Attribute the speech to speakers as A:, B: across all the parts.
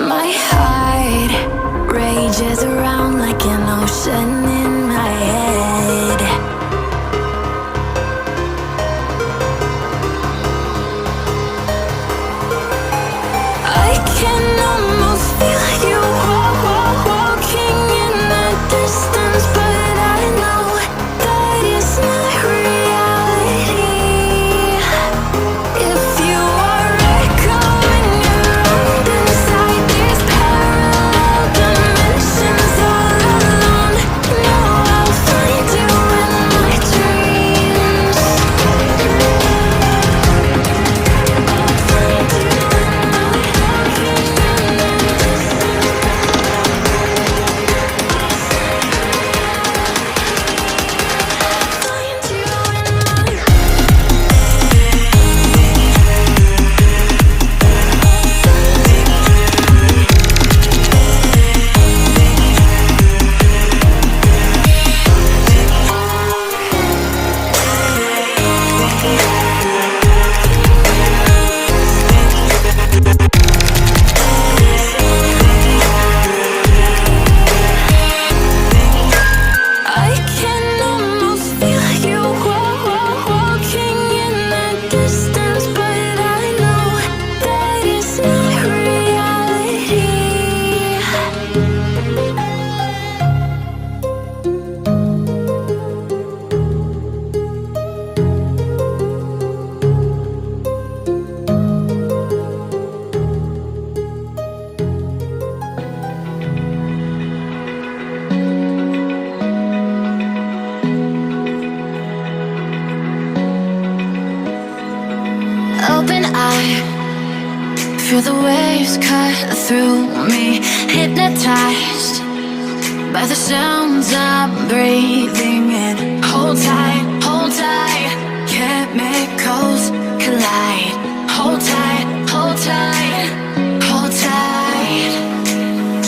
A: My heart rages around like an ocean in my head. I can almost feel you walking in the distance, but I know that it's not reality. If you are echoing around inside these parallel dimensions all alone, know I'll find you in my dreams. I'll find you in my walking in the distance. Find you in my I can almost feel you walking in the distance, but I know that it's not reality. Open eye, feel the waves cut through me, hypnotized by the sounds I'm breathing in. Hold tight, chemicals collide. Hold tight, hold tight, hold tight.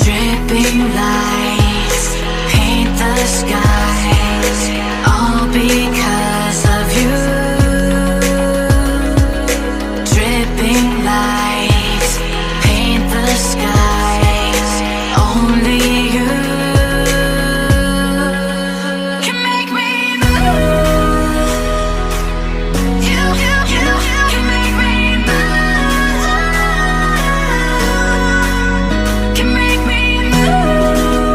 A: Dripping lights paint the skies, all because of you. Dripping lights paint the skies, only you can make me move. You can make me move. Can make me move.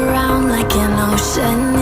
A: around like an ocean